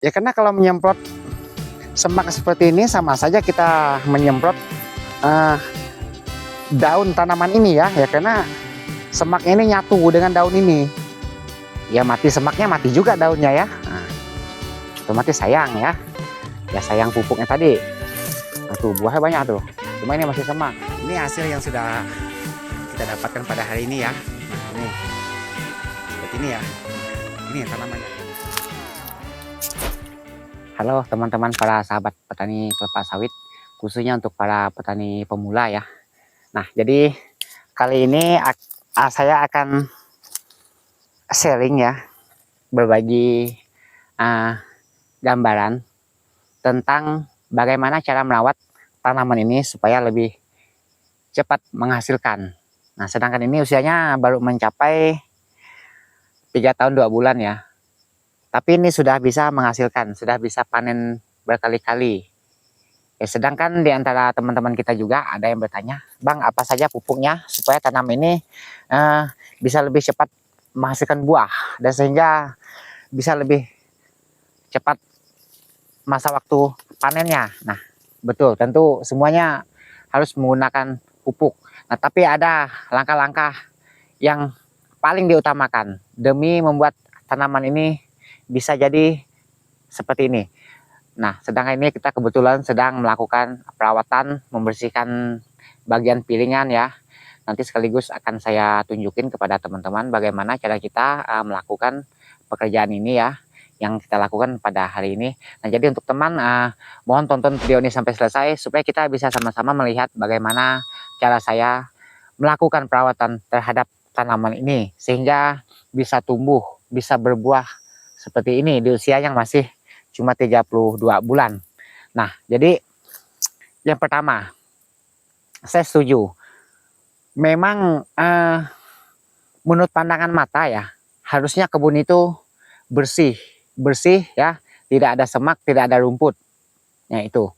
Ya karena kalau menyemprot semak seperti ini sama saja kita menyemprot uh, daun tanaman ini ya, karena semaknya ini nyatu dengan daun ini. Ya mati semaknya, mati juga daunnya ya. Nah, otomatis sayang ya. Ya sayang pupuknya tadi. Nah, tuh buahnya banyak tuh. Cuma ini masih semak. Ini hasil yang sudah kita dapatkan pada hari ini ya. Nah, ini seperti ini ya. Ini tanamannya. Halo teman-teman para sahabat petani kelapa sawit, khususnya untuk para petani pemula ya. Nah, jadi kali ini saya akan sharing ya, berbagi gambaran tentang bagaimana cara merawat tanaman ini supaya lebih cepat menghasilkan. Nah, sedangkan ini usianya baru mencapai 3 tahun 2 bulan ya. Tapi ini sudah bisa menghasilkan, sudah bisa panen berkali-kali. Ya, sedangkan di antara teman-teman kita juga ada yang bertanya, Bang, apa saja pupuknya supaya tanaman ini bisa lebih cepat menghasilkan buah dan sehingga bisa lebih cepat masa waktu panennya. Nah, betul, tentu semuanya harus menggunakan pupuk. Nah, tapi ada langkah-langkah yang paling diutamakan demi membuat tanaman ini bisa jadi seperti ini. Nah, sedangkan ini kita kebetulan sedang melakukan perawatan, membersihkan bagian piringan ya. Nanti sekaligus akan saya tunjukin kepada teman-teman bagaimana cara kita melakukan pekerjaan ini ya, yang kita lakukan pada hari ini. Nah, jadi untuk teman, mohon tonton video ini sampai selesai supaya kita bisa sama-sama melihat bagaimana cara saya melakukan perawatan terhadap tanaman ini sehingga bisa tumbuh, bisa berbuah seperti ini di usia yang masih cuma 32 bulan. Nah, jadi yang pertama, saya setuju. Memang menurut pandangan mata ya, harusnya kebun itu bersih ya, tidak ada semak, tidak ada rumput. Ya itu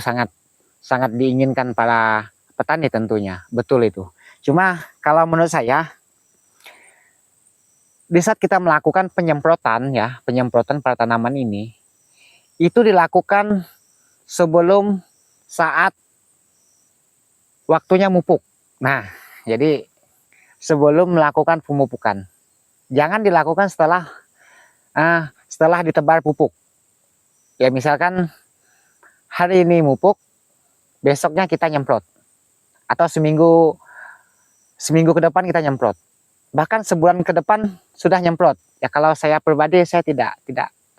sangat diinginkan para petani tentunya, betul itu. Cuma kalau menurut saya, di saat kita melakukan penyemprotan ya, penyemprotan pada tanaman ini, itu dilakukan sebelum saat waktunya mupuk. Nah, jadi sebelum melakukan pemupukan, jangan dilakukan setelah ditebar pupuk. Ya misalkan hari ini mupuk, besoknya kita nyemprot, atau seminggu ke depan kita nyemprot, bahkan sebulan ke depan sudah nyemprot. Ya kalau saya pribadi saya tidak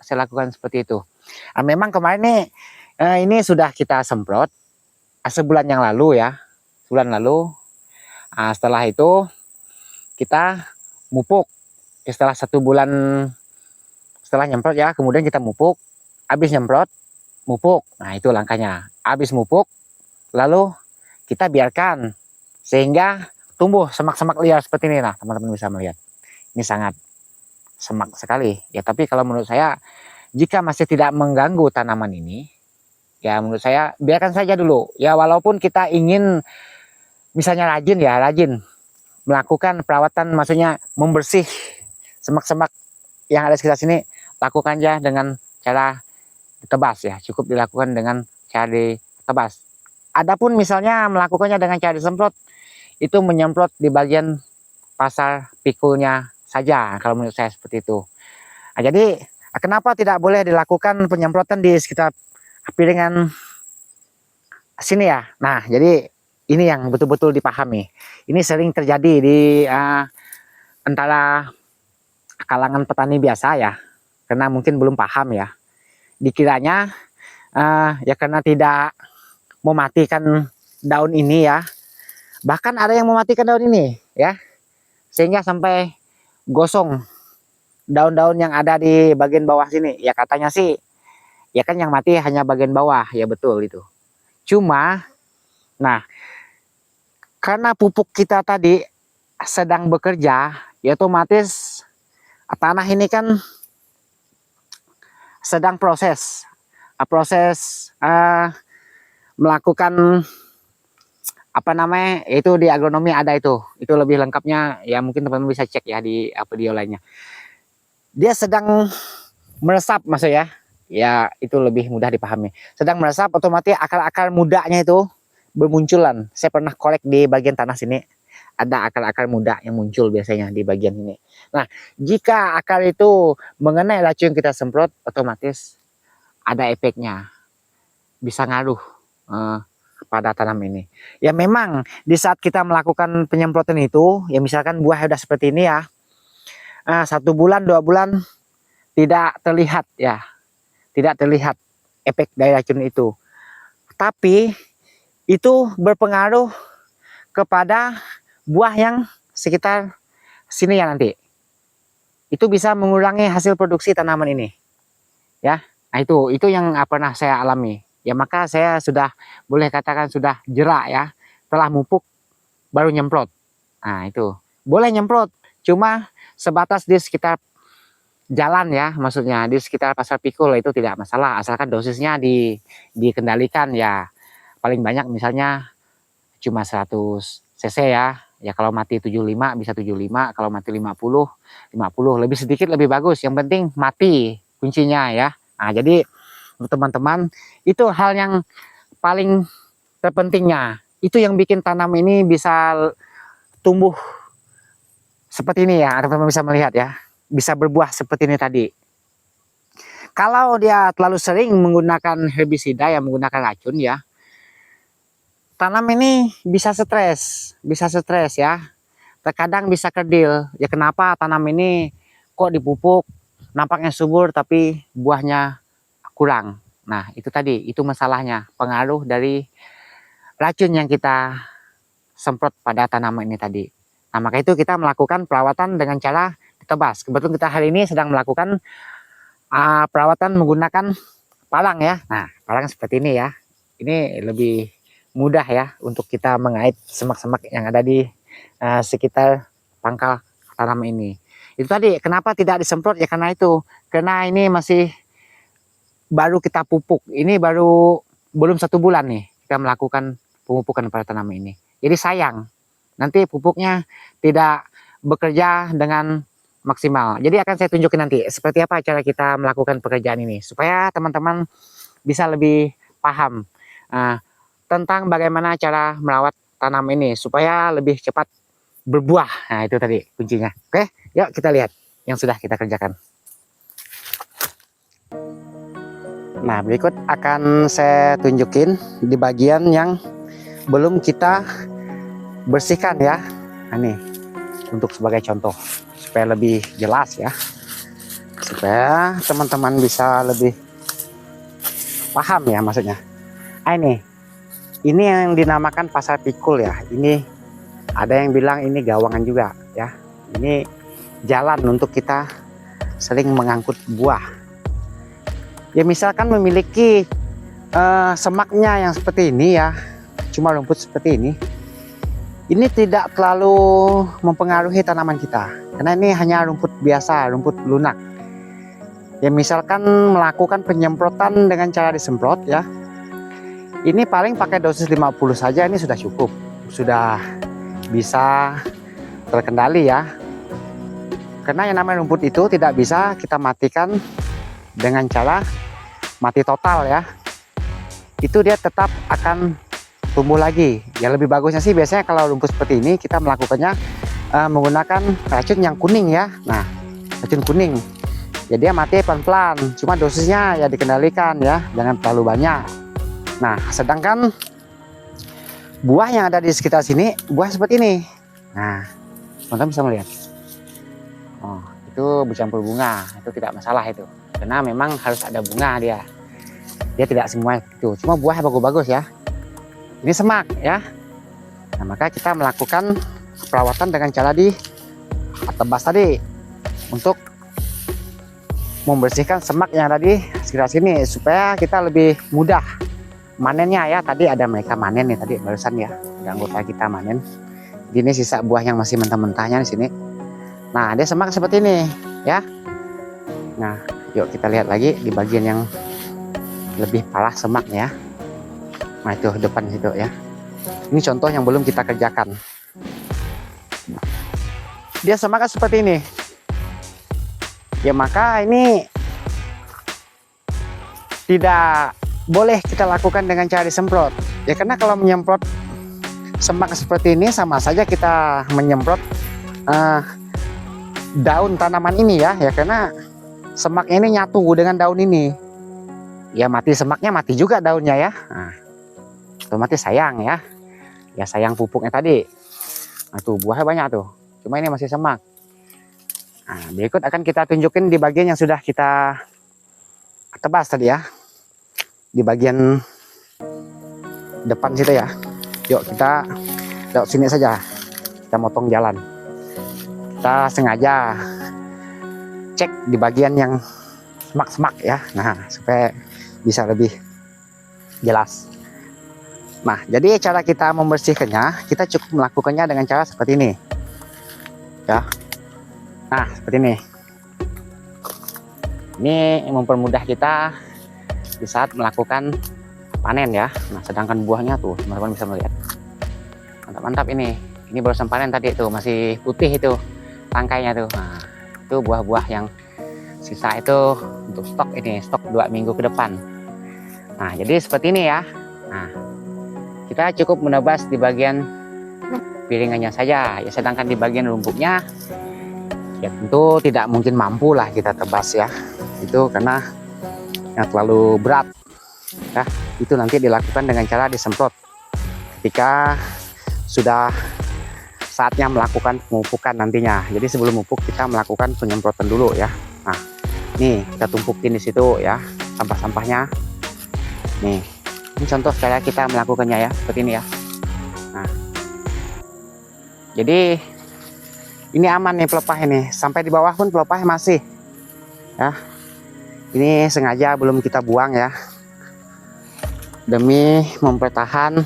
saya lakukan seperti itu. Memang kemarin ini sudah kita semprot sebulan yang lalu ya, sebulan lalu. Setelah itu kita mupuk. Setelah 1 bulan setelah nyemprot ya, kemudian kita mupuk. Habis nyemprot, mupuk. Nah, itu langkahnya. Habis mupuk, lalu kita biarkan sehingga tumbuh semak-semak liar seperti ini. Nah, teman-teman bisa melihat. Ini sangat semak sekali. Ya, tapi kalau menurut saya, jika masih tidak mengganggu tanaman ini, ya menurut saya biarkan saja dulu. Ya, walaupun kita ingin misalnya rajin melakukan perawatan, maksudnya membersih semak-semak yang ada sekitar sini, lakukan aja dengan cara ditebas ya, cukup dilakukan dengan cara ditebas. Adapun misalnya melakukannya dengan cara disemprot, itu menyemprot di bagian pasar pikulnya saja, kalau menurut saya seperti itu. Nah, jadi kenapa tidak boleh dilakukan penyemprotan di sekitar piringan sini ya? Nah, jadi ini yang betul-betul dipahami. Ini sering terjadi di antara kalangan petani biasa ya, karena mungkin belum paham ya. Dikiranya ya karena tidak mematikan daun ini ya, bahkan ada yang mematikan daun ini ya, sehingga sampai gosong daun-daun yang ada di bagian bawah sini. Ya katanya sih, ya kan yang mati hanya bagian bawah, ya betul itu. Cuma, nah karena pupuk kita tadi sedang bekerja, ya otomatis tanah ini kan sedang proses melakukan apa namanya, itu di agronomi ada itu lebih lengkapnya ya, mungkin teman-teman bisa cek ya di video lainnya. Dia sedang meresap maksudnya ya, itu lebih mudah dipahami. Sedang meresap otomatis akar-akar mudanya itu bermunculan. Saya pernah korek di bagian tanah sini, ada akar-akar muda yang muncul biasanya di bagian ini. Nah, jika akar itu mengenai racun yang kita semprot, otomatis ada efeknya, bisa ngaruh pada tanam ini. Ya memang di saat kita melakukan penyemprotan itu, ya misalkan buah udah seperti ini ya, 1 bulan 2 bulan tidak terlihat ya, tidak terlihat efek dari racun itu. Tapi itu berpengaruh kepada buah yang sekitar sini ya nanti. Itu bisa mengurangi hasil produksi tanaman ini. Ya. Nah, itu yang pernah saya alami. Ya maka saya sudah boleh katakan sudah jerak ya. Telah mupuk baru nyemprot. Nah, itu. Boleh nyemprot, cuma sebatas di sekitar jalan ya, maksudnya di sekitar pasar pikul itu tidak masalah, asalkan dosisnya dikendalikan ya. Paling banyak misalnya cuma 100 cc ya. Ya kalau mati 75 bisa 75, kalau mati 50 lebih sedikit lebih bagus. Yang penting mati kuncinya ya. Nah, jadi teman-teman, itu hal yang paling terpentingnya. Itu yang bikin tanam ini bisa tumbuh seperti ini ya, teman-teman bisa melihat ya. Bisa berbuah seperti ini tadi. Kalau dia terlalu sering menggunakan herbisida yang menggunakan racun ya, tanam ini bisa stres ya. Terkadang bisa kerdil. Ya kenapa tanam ini kok dipupuk nampaknya subur tapi buahnya kurang. Nah, itu tadi, itu masalahnya, pengaruh dari racun yang kita semprot pada tanaman ini tadi. Nah, maka itu kita melakukan perawatan dengan cara ditebas. Kebetulan kita hari ini sedang melakukan perawatan menggunakan palang ya. Nah, palang seperti ini ya. Ini lebih mudah ya untuk kita mengait semak-semak yang ada di sekitar pangkal tanaman ini. Itu tadi, kenapa tidak disemprot ya, karena itu. Karena ini masih baru kita pupuk. Ini baru belum 1 bulan nih kita melakukan pemupukan pada tanaman ini. Jadi sayang, nanti pupuknya tidak bekerja dengan maksimal. Jadi akan saya tunjukin nanti seperti apa cara kita melakukan pekerjaan ini, supaya teman-teman bisa lebih paham tentang bagaimana cara merawat tanam ini supaya lebih cepat berbuah. Nah, itu tadi kuncinya. Oke, yuk kita lihat yang sudah kita kerjakan. Nah, berikut akan saya tunjukin di bagian yang belum kita bersihkan ya. Nah, ini untuk sebagai contoh supaya lebih jelas ya, supaya teman-teman bisa lebih paham ya maksudnya. Ini yang dinamakan pasar pikul ya. Ini ada yang bilang ini gawangan juga ya. Ini jalan untuk kita sering mengangkut buah. Ya misalkan memiliki semaknya yang seperti ini ya, cuma rumput seperti ini tidak terlalu mempengaruhi tanaman kita, karena ini hanya rumput biasa, rumput lunak. Ya misalkan melakukan penyemprotan dengan cara disemprot ya, ini paling pakai dosis 50 saja, ini sudah cukup, sudah bisa terkendali ya. Karena yang namanya rumput itu tidak bisa kita matikan dengan cara mati total ya. Itu dia tetap akan tumbuh lagi. Yang lebih bagusnya sih biasanya kalau rumput seperti ini kita melakukannya menggunakan racun yang kuning ya. Nah, racun kuning. Ya dia mati pelan-pelan, cuma dosisnya ya dikendalikan ya, jangan terlalu banyak. Nah, sedangkan buah yang ada di sekitar sini, buah seperti ini. Nah, teman-teman bisa melihat. Oh, itu bercampur bunga, itu tidak masalah itu. Karena memang harus ada bunga dia. Dia tidak semua itu, cuma buah bagus-bagus ya. Ini semak ya. Nah, maka kita melakukan perawatan dengan cara ditebas tadi untuk membersihkan semak yang ada di sekitar sini supaya kita lebih mudah manennya ya. Tadi ada mereka manen nih tadi barusan ya, ada anggota kita manen. Ini sisa buah yang masih mentah-mentahnya di sini. Nah, dia semak seperti ini ya. Nah, yuk kita lihat lagi di bagian yang lebih parah semaknya. Nah, itu depan situ ya. Ini contoh yang belum kita kerjakan. Dia semaknya seperti ini. Ya maka ini tidak boleh kita lakukan dengan cara disemprot. Ya karena kalau menyemprot semak seperti ini sama saja kita menyemprot daun tanaman ini ya. Ya karena semak ini nyatu dengan daun ini. Ya mati semaknya, mati juga daunnya ya. Nah, otomatis sayang ya. Ya sayang pupuknya tadi. Nah, tuh buahnya banyak tuh. Cuma ini masih semak. Nah, berikut akan kita tunjukin di bagian yang sudah kita tebas tadi ya. Di bagian depan situ ya. Yuk kita lewat sini saja. Kita motong jalan. Kita sengaja cek di bagian yang semak-semak ya. Nah, supaya bisa lebih jelas. Nah, jadi cara kita membersihkannya, kita cukup melakukannya dengan cara seperti ini. Ya. Nah, seperti ini. Ini mempermudah kita di saat melakukan panen ya. Nah, sedangkan buahnya tuh teman-teman bisa melihat. Mantap-mantap ini. Ini barusan panen tadi tuh, masih putih itu tangkainya tuh. Nah, itu buah-buah yang sisa itu untuk stok ini, stok 2 minggu ke depan. Nah, jadi seperti ini ya. Nah, kita cukup menebas di bagian piringannya saja ya, sedangkan di bagian rumputnya ya tentu tidak mungkin mampu lah kita tebas ya, itu karena yang terlalu berat ya. Itu nanti dilakukan dengan cara disemprot ketika sudah saatnya melakukan pemupukan nantinya. Jadi sebelum pupuk kita melakukan penyemprotan dulu ya. Nah, nih kita tumpukin di situ ya sampah-sampahnya. Nih, ini contoh cara kita melakukannya ya, seperti ini ya. Nah, jadi ini aman nih pelepah ini, sampai di bawah pun pelepahnya masih ya. Ini sengaja belum kita buang ya, demi mempertahan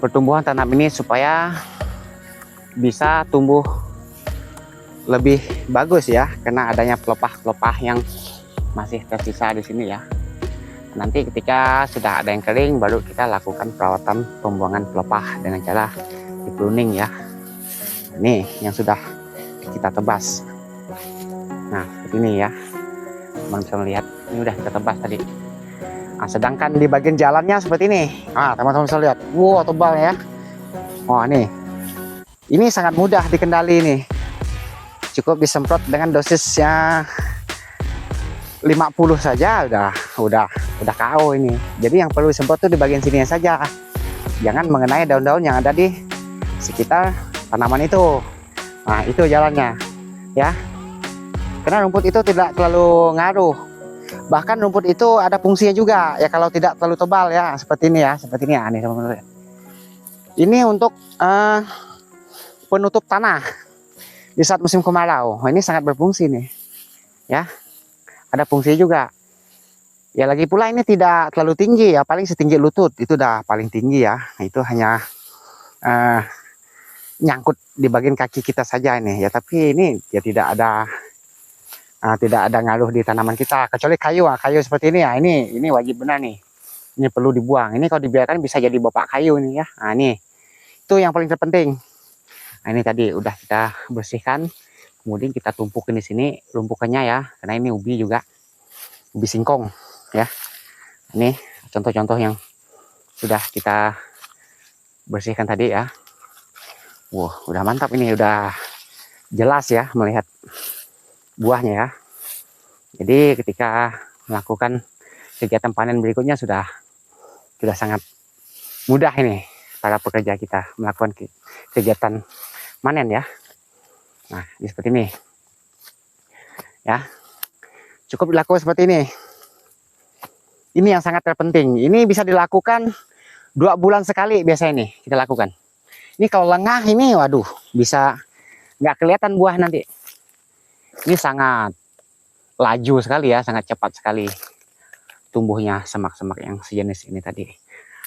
pertumbuhan tanam ini supaya bisa tumbuh lebih bagus ya, karena adanya pelepah-pelepah yang masih tersisa di sini ya. Nanti ketika sudah ada yang kering baru kita lakukan perawatan pembuangan pelepah dengan cara di pruning ya. Ini yang sudah kita tebas. Nah, seperti ini ya. Teman bisa melihat ini udah kita tebas tadi. Nah, sedangkan di bagian jalannya seperti ini. Nah, teman-teman bisa lihat. Wow, tebal ya. Oh, nih. Ini sangat mudah dikendali nih. Cukup disemprot dengan dosisnya 50 saja udah KO ini. Jadi yang perlu disemprot tuh di bagian sini saja. Jangan mengenai daun-daun yang ada di sekitar tanaman itu. Nah, itu jalannya ya. Karena rumput itu tidak terlalu ngaruh. Bahkan rumput itu ada fungsinya juga ya kalau tidak terlalu tebal ya, seperti ini ya, seperti ini ya nih teman-teman. Ini untuk penutup tanah di saat musim kemarau. Nah, ini sangat berfungsi nih. Ya. Ada fungsi juga. Ya lagi pula ini tidak terlalu tinggi ya, paling setinggi lutut, itu udah paling tinggi ya. Nah, itu hanya nyangkut di bagian kaki kita saja ini ya, tapi ini ya tidak ada ngaruh di tanaman kita, kecuali kayu seperti ini ya. Ini wajib benar nih, ini perlu dibuang. Ini kalau dibiarkan bisa jadi bapak kayu ini ya. Nah, ini itu yang paling terpenting. Nah, ini tadi udah kita bersihkan, kemudian kita tumpukin di sini rumpukannya ya, karena ini ubi juga, ubi singkong ya. Ini contoh-contoh yang sudah kita bersihkan tadi ya. Wah, udah mantap ini, udah jelas ya melihat buahnya ya. Jadi ketika melakukan kegiatan panen berikutnya sudah sangat mudah ini para pekerja kita melakukan kegiatan panen ya. Nah, seperti ini ya, cukup dilakukan seperti ini. Ini yang sangat terpenting. Ini bisa dilakukan 2 bulan sekali biasanya nih kita lakukan. Ini kalau lengah ini, waduh, bisa nggak kelihatan buah nanti. Ini sangat laju sekali ya, sangat cepat sekali tumbuhnya semak-semak yang sejenis ini tadi.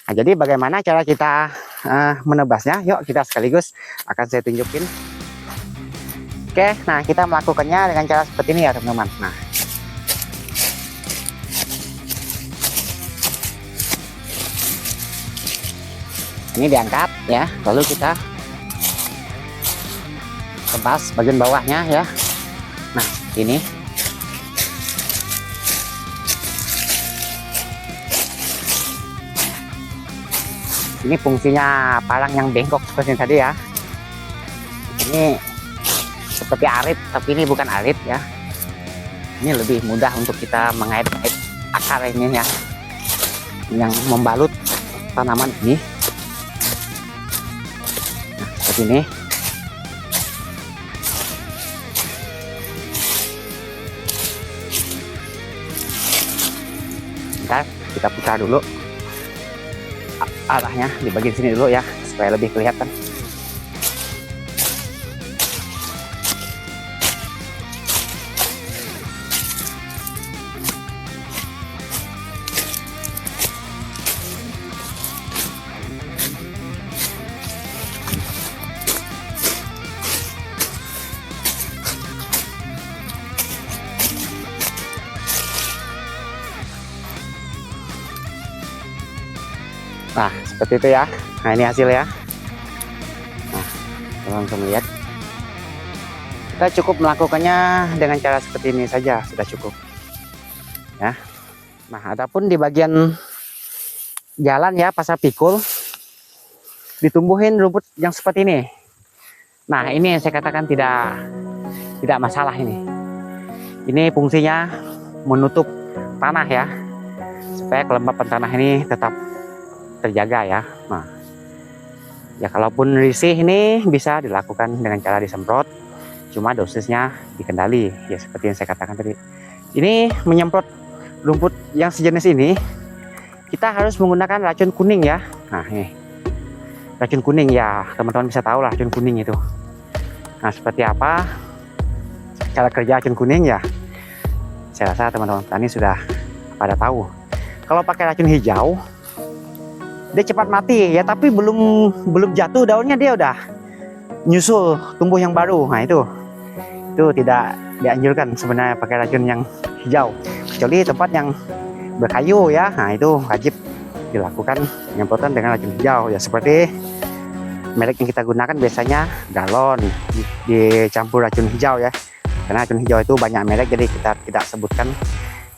Nah, jadi bagaimana cara kita menebasnya? Yuk kita sekaligus akan saya tunjukin. Oke, nah kita melakukannya dengan cara seperti ini ya teman-teman. Nah, ini diangkat ya, lalu kita tebas bagian bawahnya ya. Nah, ini Ini fungsinya parang yang bengkok seperti tadi ya. Ini seperti arit, tapi ini bukan arit ya. Ini lebih mudah untuk kita mengait-ngait akar ini ya, yang membalut tanaman ini. Nah, seperti ini. Bentar, kita putar dulu arahnya di bagian sini dulu ya, supaya lebih kelihatan. Nah, seperti itu ya. Nah, ini hasil ya. Nah, teman-teman lihat. Kita cukup melakukannya dengan cara seperti ini saja, sudah cukup. Ya. Nah, adapun di bagian jalan ya, pasar pikul, ditumbuhin rumput yang seperti ini. Nah, ini yang saya katakan tidak masalah ini. Ini fungsinya menutup tanah ya, supaya kelembapan tanah ini tetap terjaga ya. Nah, ya kalaupun risih ini bisa dilakukan dengan cara disemprot, cuma dosisnya dikendali ya, seperti yang saya katakan tadi. Ini menyemprot rumput yang sejenis ini, kita harus menggunakan racun kuning ya. Nah, ini racun kuning ya, teman-teman bisa tahu lah racun kuning itu. Nah, seperti apa cara kerja racun kuning ya, saya rasa teman-teman petani sudah pada tahu. Kalau pakai racun hijau, dia cepat mati ya, tapi belum jatuh daunnya dia udah nyusul tumbuh yang baru. Nah, itu tidak dianjurkan sebenarnya pakai racun yang hijau, kecuali tempat yang berkayu ya. Nah, itu wajib dilakukan penyemprotan dengan racun hijau ya, seperti merek yang kita gunakan biasanya galon dicampur racun hijau ya, karena racun hijau itu banyak merek, jadi kita tidak sebutkan.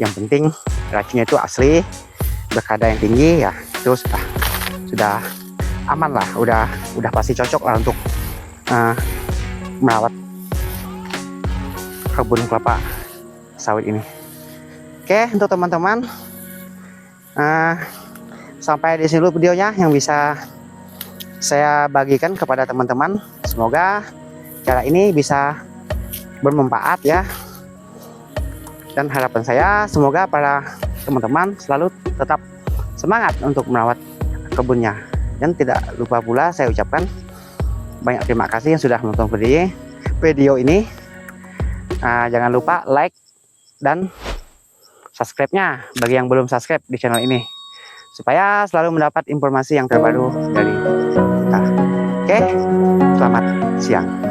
Yang penting racunnya itu asli, berkadar yang tinggi ya, itu sudah aman lah, udah pasti cocok lah untuk merawat kebun kelapa sawit ini. Oke, untuk teman-teman, sampai di sini dulu videonya yang bisa saya bagikan kepada teman-teman. Semoga cara ini bisa bermanfaat ya, dan harapan saya semoga para teman-teman selalu tetap semangat untuk merawat kebunnya. Dan tidak lupa pula saya ucapkan banyak terima kasih yang sudah menonton video ini. Jangan lupa like dan subscribe-nya bagi yang belum subscribe di channel ini, supaya selalu mendapat informasi yang terbaru dari kita. Oke, selamat siang.